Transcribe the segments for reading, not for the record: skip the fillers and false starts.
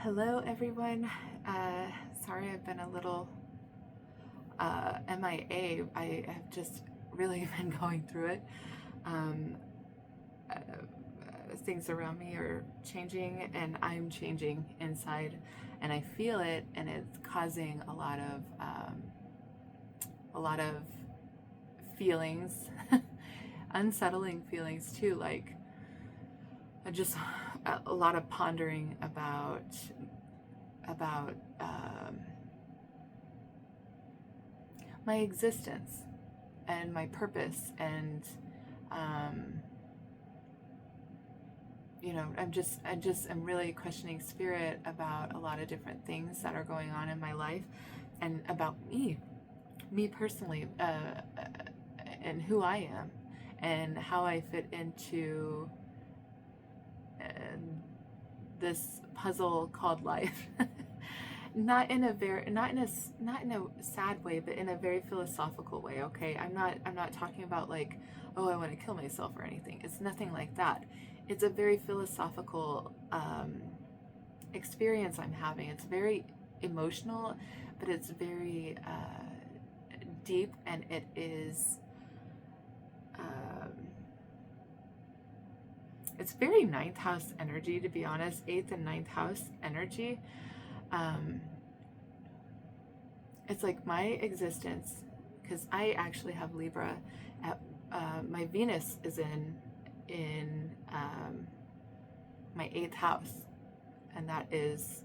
Hello, everyone. Sorry I've been a little MIA. I have just really been going through it. Um, Things around me are changing, and I'm changing inside, and I feel it, and it's causing a lot of feelings, unsettling feelings too. Like just a lot of pondering about my existence and my purpose, and um, I'm really questioning spirit about a lot of different things that are going on in my life, and about me personally, and who I am, and how I fit into uh, this puzzle called life. Not in a sad way, but in a very philosophical way. Okay, I'm not talking about like, oh, I want to kill myself or anything. It's nothing like that. It's a very philosophical experience I'm having. It's very emotional, but it's very deep, and it is it's very ninth house energy, to be honest. Eighth and ninth house energy. um, it's like my existence, because I actually have Libra at my Venus is in my eighth house, and that is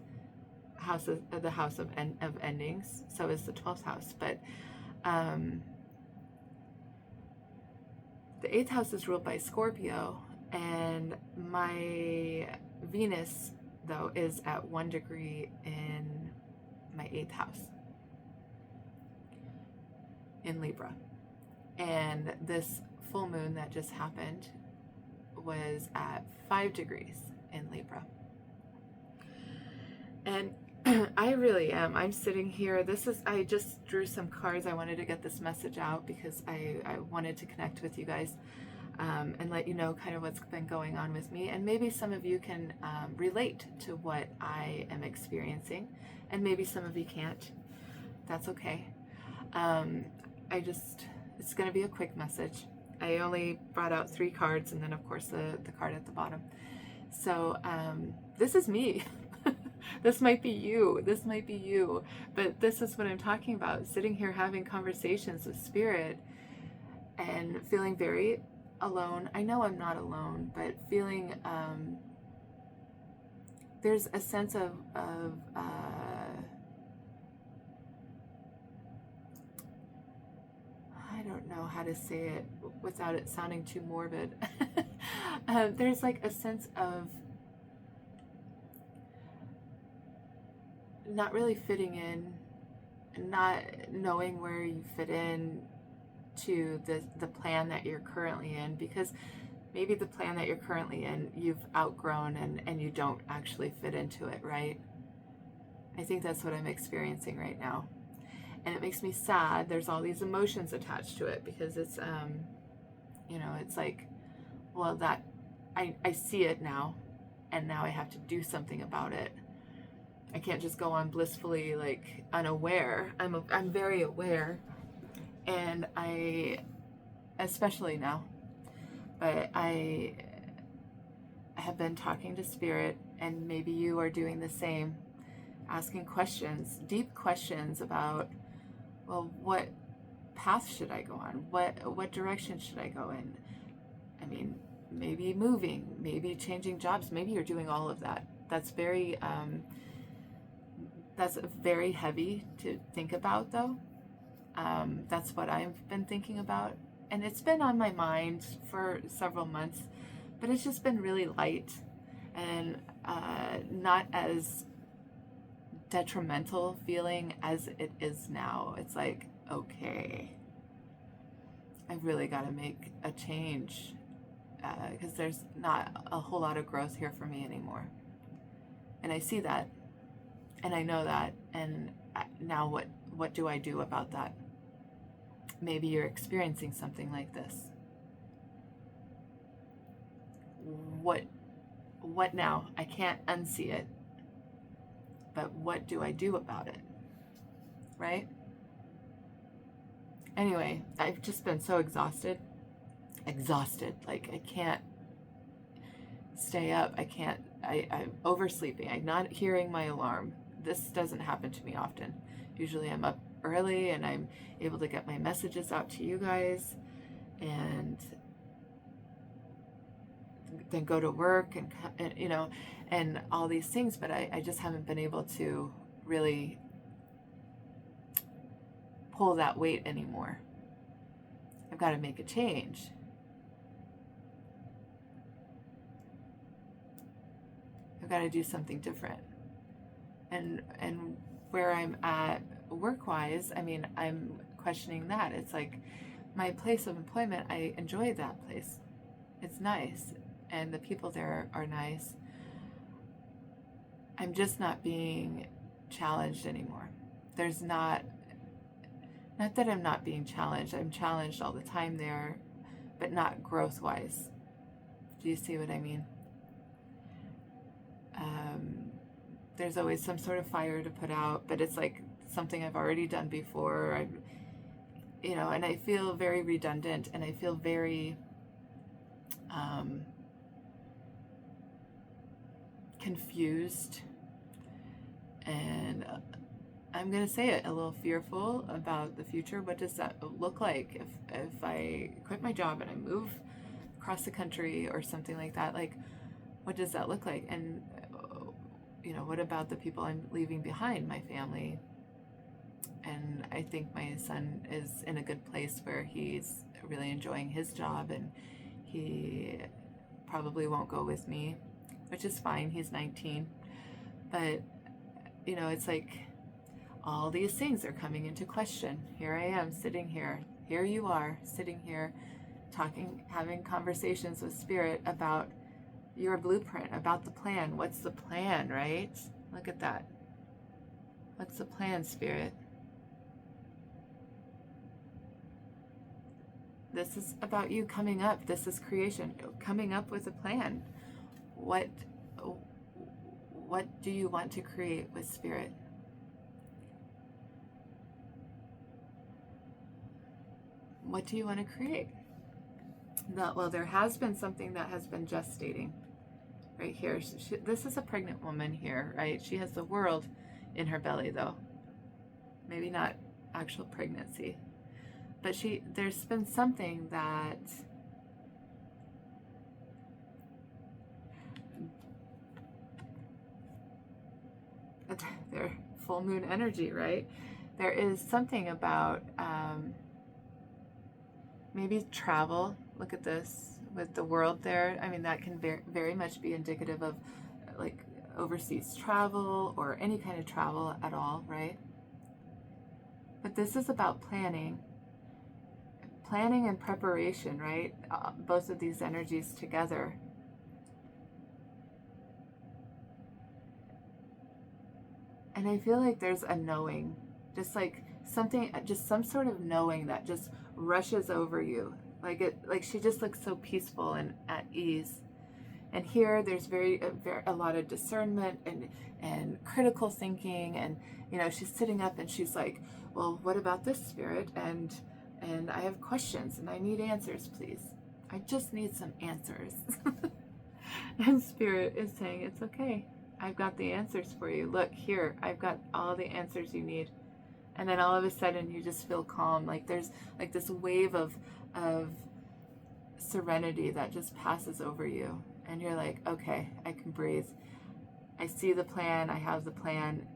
the house of endings. So is the 12th house, but um, the eighth house is ruled by Scorpio, and my Venus though is at 1 degree in my eighth house in Libra. And this full moon that just happened was at 5 degrees in Libra. And I really am. I'm sitting here. I just drew some cards. I wanted to get this message out because I wanted to connect with you guys, and let you know kind of what's been going on with me. And maybe some of you can relate to what I am experiencing, and maybe some of you can't. That's okay. It's going to be a quick message. I only brought out 3 cards, and then of course the card at the bottom. So this is me. This might be you. This might be you. But this is what I'm talking about. Sitting here having conversations with spirit and feeling very alone. I know I'm not alone, but feeling there's a sense of I don't know how to say it without it sounding too morbid. There's like a sense of not really fitting in, not knowing where you fit in to the plan that you're currently in, because maybe the plan that you're currently in you've outgrown, and you don't actually fit into it, right? I think that's what I'm experiencing right now. And it makes me sad. There's all these emotions attached to it, because it's it's like, well, that I see it now, and now I have to do something about it. I can't just go on blissfully like unaware. I'm very aware, and I, especially now, but I have been talking to spirit, and maybe you are doing the same, asking questions, deep questions about, well, what path should I go on? What direction should I go in? I mean, maybe moving, maybe changing jobs, maybe you're doing all of that. That's very heavy to think about, though. That's what I've been thinking about, and it's been on my mind for several months, but it's just been really light, and not as detrimental feeling as it is now. It's like, okay, I really got to make a change, because there's not a whole lot of growth here for me anymore, and I see that, and I know that, and now what do I do about that? Maybe you're experiencing something like this. What now? I can't unsee it. but what do I do about it? Right? Anyway, I've just been so exhausted. Like I can't stay up. I'm oversleeping. I'm not hearing my alarm. This doesn't happen to me often. Usually I'm up early and I'm able to get my messages out to you guys and then go to work and you know, and all these things, but I just haven't been able to really pull that weight anymore. I've got to make a change. I've got to do something different. And where I'm at work-wise, I mean, I'm questioning that. It's like my place of employment, I enjoy that place. It's nice, and the people there are nice. I'm just not being challenged anymore. There's not that I'm not being challenged. I'm challenged all the time there, but not growth-wise. Do you see what I mean? There's always some sort of fire to put out, but it's like something I've already done before. And I feel very redundant, and I feel very confused, and I'm going to say it, a little fearful about the future. What does that look like if I quit my job and I move across the country or something like that? Like, what does that look like? And what about the people I'm leaving behind, my family? And I think my son is in a good place where he's really enjoying his job, and he probably won't go with me, which is fine. He's 19. But, it's like all these things are coming into question. Here I am sitting here. Here you are sitting here talking, having conversations with Spirit about your blueprint, about the plan. What's the plan, right? Look at that. What's the plan, Spirit? This is about you coming up. This is creation. Coming up with a plan. What do you want to create with Spirit? What do you want to create? Well, there has been something that has been gestating right here. This is a pregnant woman here, right? She has the world in her belly, though. Maybe not actual pregnancy. But there's been something that their full moon energy, right? There is something about maybe travel. Look at this with the world there. I mean, that can very much be indicative of like overseas travel or any kind of travel at all, right? But this is about planning and preparation, right? Both of these energies together. And I feel like there's a knowing, just like some sort of knowing that just rushes over you. Like she just looks so peaceful and at ease. And here there's a lot of discernment and critical thinking, and she's sitting up and she's like, well, what about this, Spirit? And I have questions and I need answers, please. I just need some answers. And Spirit is saying, it's okay. I've got the answers for you. Look here, I've got all the answers you need. And then all of a sudden you just feel calm. Like there's like this wave of serenity that just passes over you. And you're like, okay, I can breathe. I see the plan. I have the plan.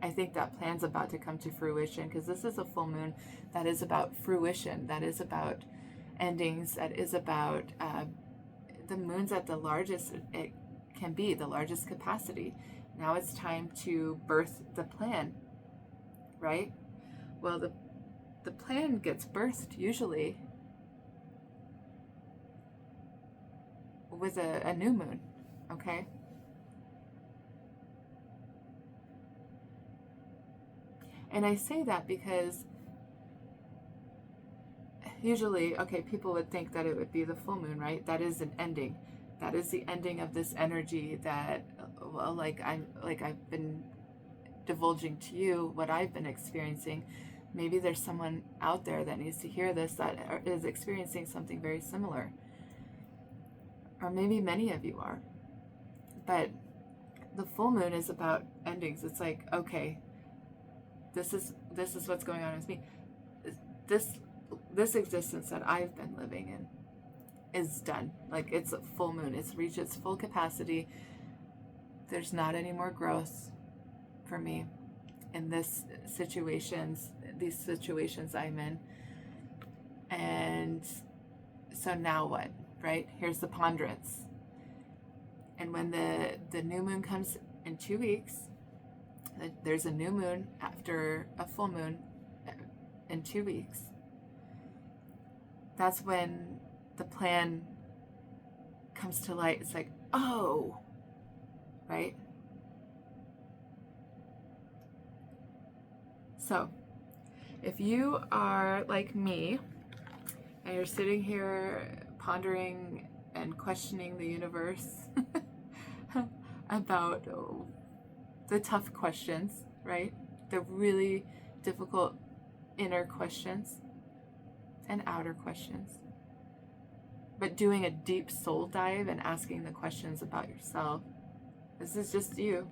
I think that plan's about to come to fruition, because this is a full moon that is about fruition, that is about endings, that is about the moon's at the largest it can be, the largest capacity. Now it's time to birth the plan, right? Well, the plan gets birthed usually with a new moon, okay? And I say that because usually, okay, people would think that it would be the full moon, right? That is an ending. That is the ending of this energy that, well, I've been divulging to you what I've been experiencing. Maybe there's someone out there that needs to hear this that is experiencing something very similar. Or maybe many of you are. But the full moon is about endings. It's like, okay, this is what's going on with me. This existence that I've been living in is done. Like, it's a full moon. It's reached its full capacity. There's not any more growth for me in these situations I'm in. And so now what, right? Here's the ponderance. And when the new moon comes in 2 weeks, there's a new moon after a full moon in 2 weeks. That's when the plan comes to light. It's like, oh, right? So, if you are like me and you're sitting here pondering and questioning the universe about the tough questions, right? The really difficult inner questions and outer questions, but doing a deep soul dive and asking the questions about yourself. This is just you.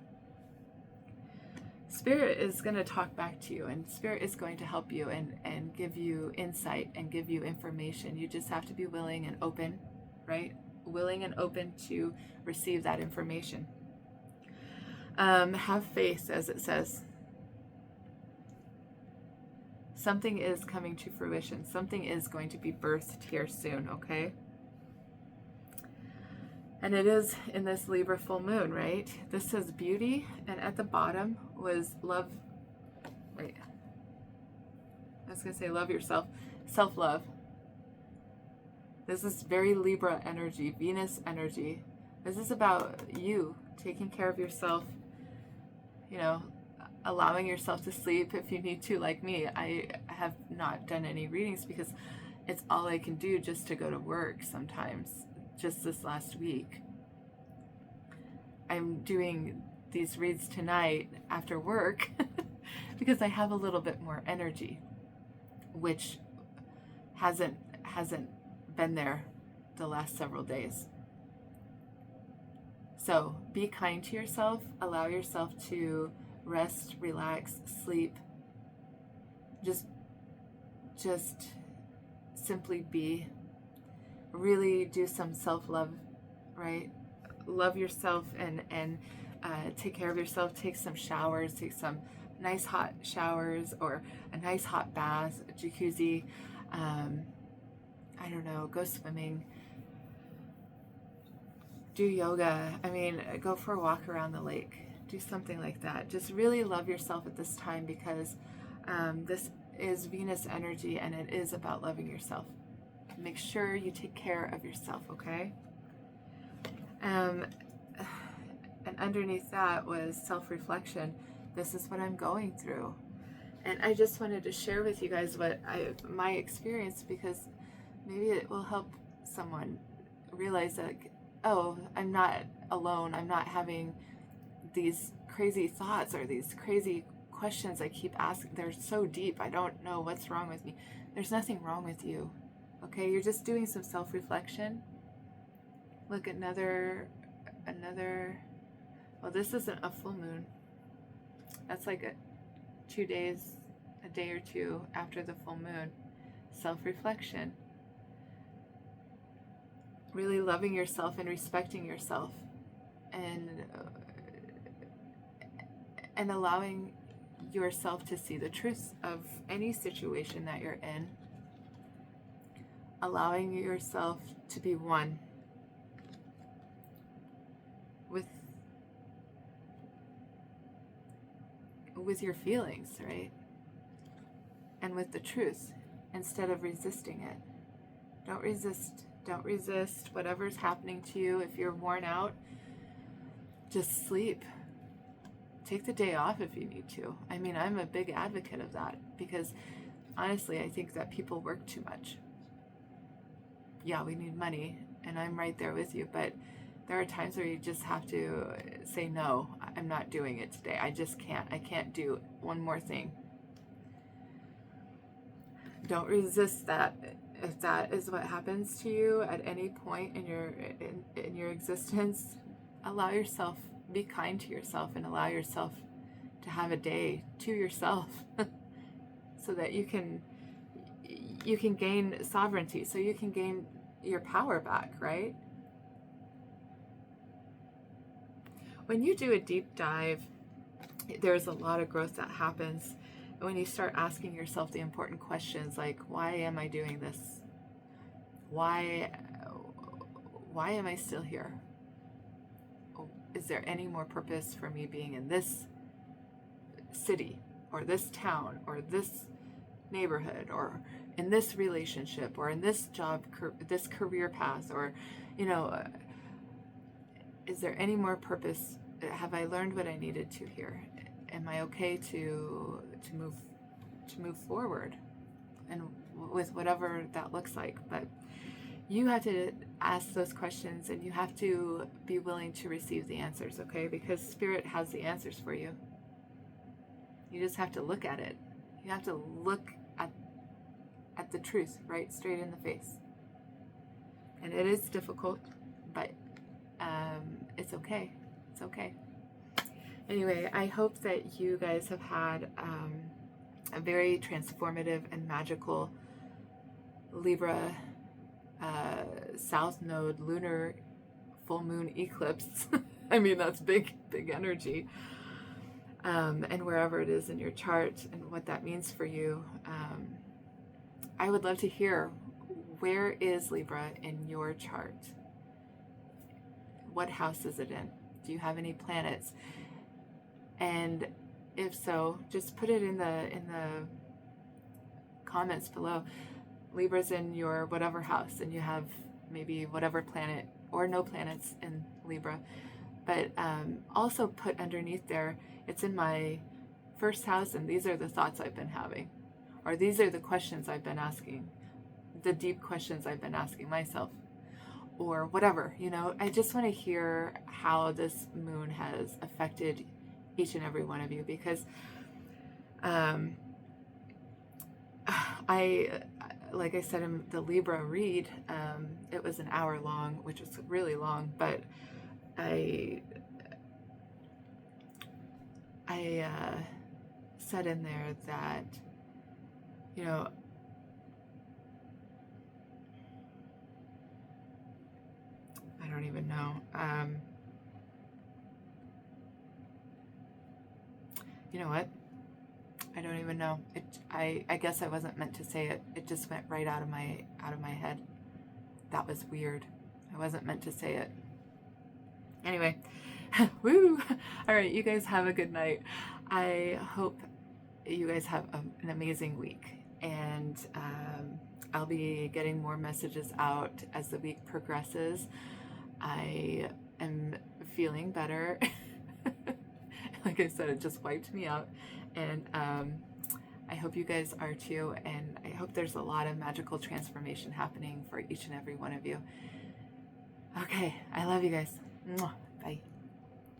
Spirit is going to talk back to you, and Spirit is going to help you and give you insight and give you information. You just have to be willing and open, right? Willing and open to receive that information. Have faith, as it says. Something is coming to fruition. Something is going to be birthed here soon, okay? And it is in this Libra full moon, right? This says beauty, and at the bottom was love. Wait. I was going to say love yourself. Self-love. This is very Libra energy, Venus energy. This is about you taking care of yourself, you know, allowing yourself to sleep if you need to, like me. I have not done any readings because it's all I can do just to go to work sometimes. Just this last week. I'm doing these reads tonight after work because I have a little bit more energy, which hasn't been there the last several days. So be kind to yourself, allow yourself to rest, relax, sleep. Just simply be. Really do some self-love, right? Love yourself and take care of yourself. Take some showers, take some nice hot showers or a nice hot bath, a jacuzzi. I don't know, go swimming, do yoga. I mean, go for a walk around the lake. Do something like that. Just really love yourself at this time because this is Venus energy and it is about loving yourself. Make sure you take care of yourself, okay? And underneath that was self-reflection. This is what I'm going through. And I just wanted to share with you guys my experience because maybe it will help someone realize that, oh, I'm not alone. I'm not having these crazy thoughts or these crazy questions I keep asking. They're so deep. I don't know what's wrong with me. There's nothing wrong with you. Okay, you're just doing some self-reflection. Look, another, well, this isn't a full moon. That's like 2 days, a day or two after the full moon. Self-reflection. Really loving yourself and respecting yourself and allowing yourself to see the truth of any situation that you're in. Allowing yourself to be one with your feelings, right? And with the truth instead of resisting it. Don't resist whatever's happening to you. If you're worn out, just sleep. Take the day off if you need to. I mean, I'm a big advocate of that because honestly, I think that people work too much. Yeah, we need money, and I'm right there with you, but There are times where you just have to say, no, I'm not doing it today. I just can't. I can't do one more thing. Don't resist that. If that is what happens to you at any point in your existence, allow yourself, be kind to yourself, and allow yourself to have a day to yourself so that you can gain sovereignty, so you can gain your power back, right? When you do a deep dive, there's a lot of growth that happens when you start asking yourself the important questions like, why am I doing this? Why am I still here? Is there any more purpose for me being in this city or this town or this neighborhood or in this relationship or in this job, this career path, or, is there any more purpose? Have I learned what I needed to here? Am I okay to move forward, and with whatever that looks like? But you have to ask those questions, and you have to be willing to receive the answers, okay? Because Spirit has the answers for you. You just have to look at it. You have to look at the truth right straight in the face. And it is difficult, but it's okay. It's okay. Anyway, I hope that you guys have had a very transformative and magical Libra South Node lunar full moon eclipse. I mean, that's big energy. And wherever it is in your chart and what that means for you. I would love to hear, where is Libra in your chart? What house is it in? Do you have any planets? And if so, just put it in the comments below. Libra's in your whatever house, and you have maybe whatever planet or no planets in Libra. But also put underneath there, it's in my first house, and these are the thoughts I've been having, or these are the questions I've been asking, the deep questions I've been asking myself, or whatever. I just want to hear how this moon has affected each and every one of you, because like I said in the Libra read, it was an hour long, which was really long, but I said in there that, I don't even know. You know what? I don't even know. I guess I wasn't meant to say it. It just went right out of my head. That was weird. I wasn't meant to say it. Anyway, woo! All right, you guys have a good night. I hope you guys have an amazing week, and I'll be getting more messages out as the week progresses. I am feeling better. Like I said, it just wiped me out, and I hope you guys are too, and I hope there's a lot of magical transformation happening for each and every one of you. Okay, I love you guys. Mwah. Bye.